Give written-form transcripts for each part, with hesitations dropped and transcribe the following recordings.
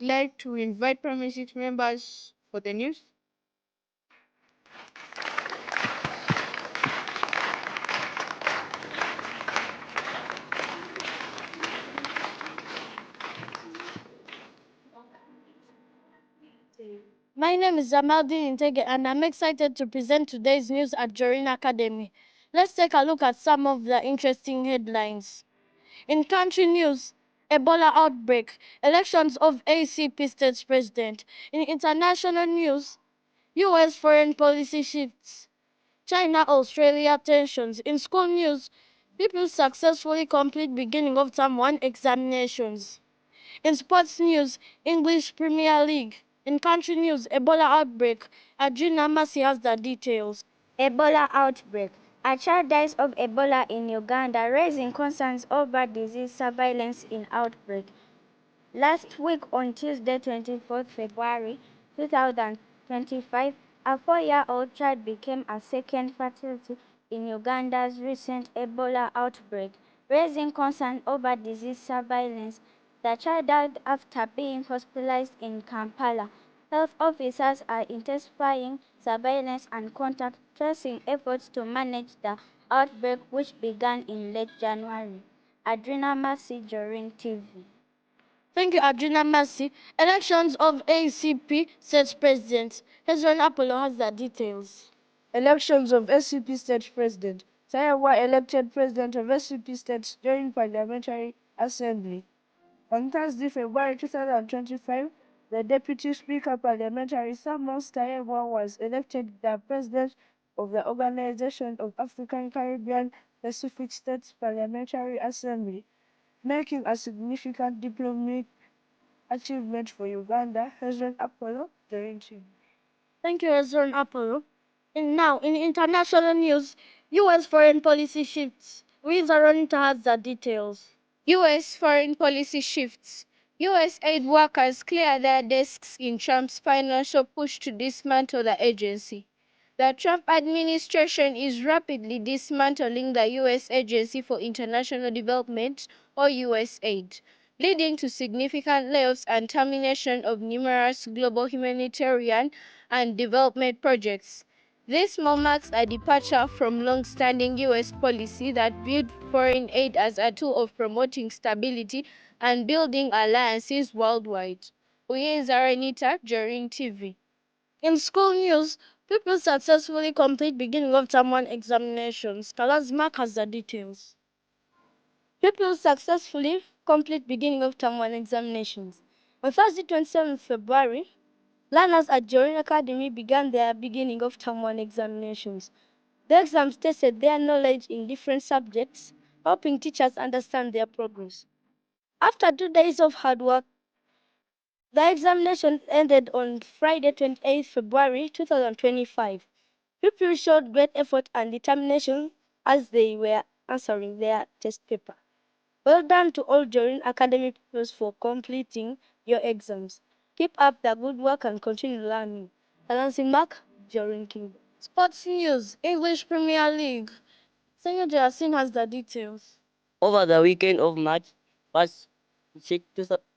Like to invite Primary 6 members for the news. My name is Jamaldin Intege and I'm excited to present today's news at Jorene Academy. Let's take a look at some of the interesting headlines. In country news, Ebola outbreak, elections of ACP state president. In international news, US foreign policy shifts, China-Australia tensions. In school news, people successfully complete beginning of term 1 examinations. In sports news, English Premier League. In country news, Ebola outbreak. Adrina Masi has the details. Ebola outbreak. A child dies of Ebola in Uganda, raising concerns over disease surveillance in outbreak. Last week on Tuesday, 24th February 2025, a 4-year-old child became a second fatality in Uganda's recent Ebola outbreak, raising concern over disease surveillance. The child died after being hospitalized in Kampala. Health officers are intensifying surveillance and contact tracing efforts to manage the outbreak, which began in late January. Adrina Mercy, Jorene TV. Thank you, Adrina Masi. Elections of ACP state president. Hezron Apollo has the details. Elections of SCP State President. Sayawa elected President of SCP State during Parliamentary Assembly. On Thursday, February 2025, the Deputy Speaker Parliamentary Samuel Tayewa was elected the President of the Organization of African Caribbean Pacific States Parliamentary Assembly, making a significant diplomatic achievement for Uganda, Hezron Apollo during Thank you, Hezron Apollo. In international news, US foreign policy shifts. Riza Ronita has the details. US foreign policy shifts. US aid workers clear their desks in Trump's financial push to dismantle the agency. The Trump administration is rapidly dismantling the US Agency for International Development, or USAID, leading to significant layoffs and termination of numerous global humanitarian and development projects. This move marks a departure from long-standing US policy that viewed foreign aid as a tool of promoting stability and building alliances worldwide. Uye Zaranita, Jorene TV. In school news, people successfully complete beginning of term 1 examinations. Kalazmak has the details. People successfully complete beginning of term 1 examinations. On Thursday, 27th February, learners at Jorene Academy began their beginning of term 1 examinations. The exams tested their knowledge in different subjects, helping teachers understand their progress. After 2 days of hard work, the examination ended on Friday, 28th February 2025. Pupils showed great effort and determination as they were answering their test paper. Well done to all Jorene Academy pupils for completing your exams. Keep up the good work and continue learning. Announcing Mark, Jorene King. Sports news, English Premier League. Senior Jasin has the details. Over the weekend of March 6,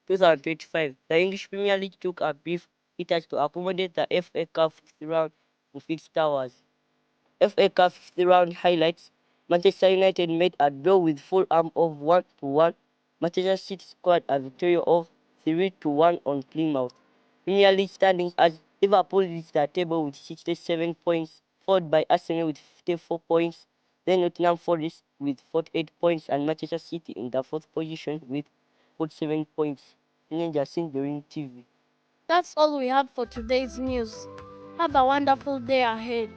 2025, the English Premier League took a brief hiatus to accommodate the FA Cup 50th round to fixed hours. FA Cup 50th round highlights: Manchester United made a draw with Fulham of 1-1. Manchester City scored a victory of 3-1 on Plymouth. Premier League standings as Liverpool leads the table with 67 points, followed by Arsenal with 54 points, then Nottingham Forest with 48 points, and Manchester City in the fourth position with 47 points. Jasin during TV. That's all we have for today's news. Have a wonderful day ahead.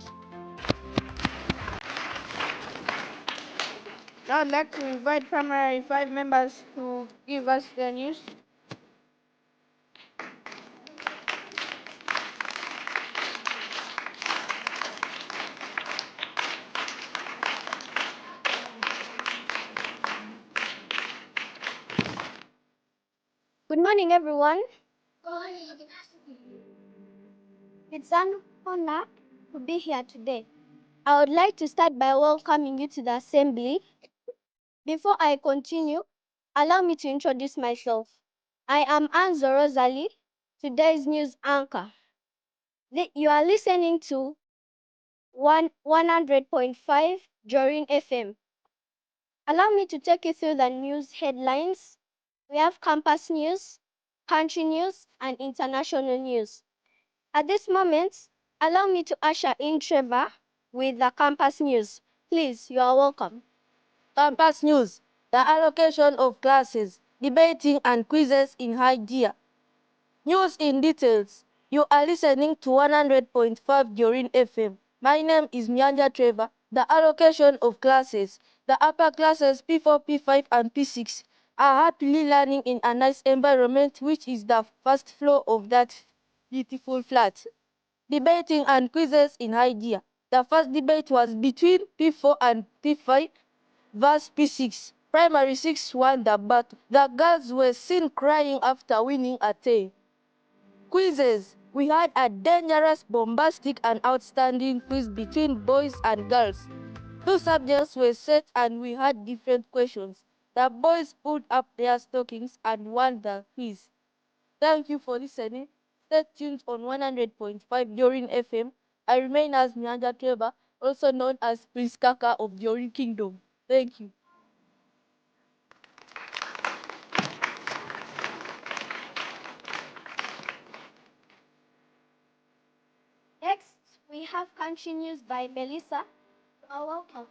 Now I'd like to invite Primary 5 members to give us the news. Good morning, everyone. It's an honor to be here today. I would like to start by welcoming you to the assembly. Before I continue, allow me to introduce myself. I am Anzo Rosalie, today's news anchor. You are listening to 100.5 Jorene FM. Allow me to take you through the news headlines. We have campus news, country news, and international news. At this moment, allow me to usher in Trevor with the campus news. Please, you are welcome. Campus news, the allocation of classes, debating and quizzes in high gear. News in details. You are listening to 100.5 Jorene FM. My name is Nyanja Trevor. The allocation of classes. The upper classes P4, P5 and P6 are happily learning in a nice environment, which is the first floor of that beautiful flat. Debating and quizzes in high gear. The first debate was between P4 and P5 verse P6. Primary 6 won the battle. The girls were seen crying after winning a day. Quizzes. We had a dangerous, bombastic, and outstanding quiz between boys and girls. Two subjects were set and we had different questions. The boys pulled up their stockings and won the quiz. Thank you for listening. Stay tuned on 100.5 Jorene FM. I remain as Nyanja Trevor, also known as Prince Kaka of Jorene Kingdom. Thank you. Next, we have country news by Melissa. You are welcome.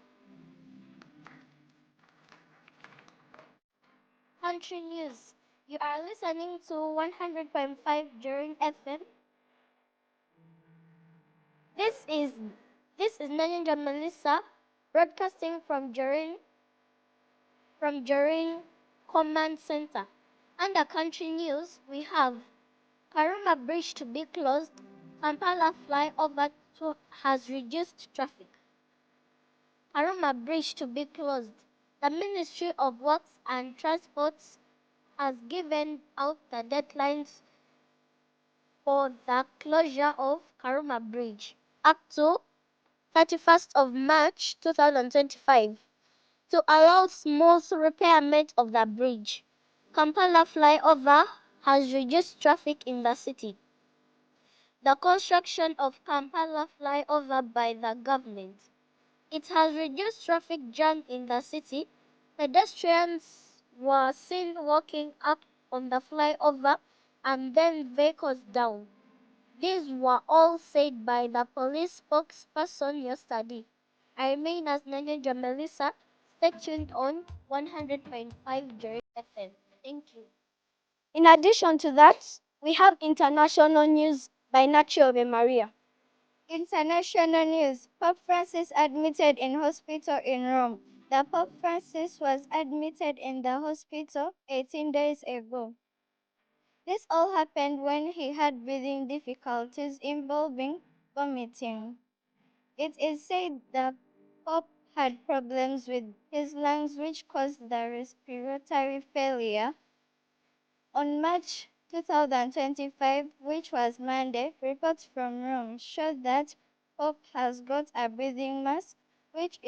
Country news. You are listening to 100.5 Jorene FM. This is Nanyanja Melissa broadcasting from Jorene Command Center. Under country news, we have Karuma Bridge to be closed. Kampala flyover has reduced traffic. Karuma Bridge to be closed. The Ministry of Works and Transports has given out the deadlines for the closure of Karuma Bridge up to 31st of March 2025 to allow smooth repairment of the bridge. Kampala flyover has reduced traffic in the city. The construction of Kampala flyover by the government. It has reduced traffic jam in the city. Pedestrians were seen walking up on the flyover and then vehicles down. These were all said by the police spokesperson yesterday. I remain as Nanyanja Melissa. Stay tuned on 100.5 Jorene FM. Thank you. In addition to that, we have international news by Nacho Maria. International news. Pope Francis admitted in hospital in Rome. The Pope Francis was admitted in the hospital 18 days ago. This all happened when he had breathing difficulties involving vomiting. It is said the Pope had problems with his lungs which caused the respiratory failure. On March 2025, which was Monday, reports from Rome showed that Pope has got a breathing mask which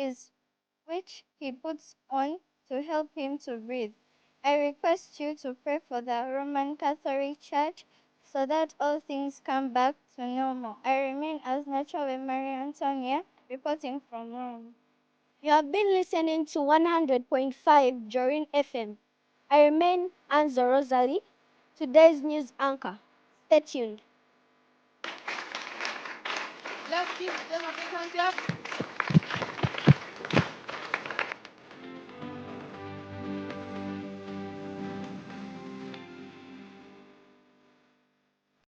he puts on to help him to breathe. I request you to pray for the Roman Catholic Church so that all things come back to normal. I remain as Natural Maria Antonia, reporting from Rome. You have been listening to 100.5 Jorene FM. I remain Anzo Rosalie, today's news anchor. Stay tuned. Let's give them a big hand clap.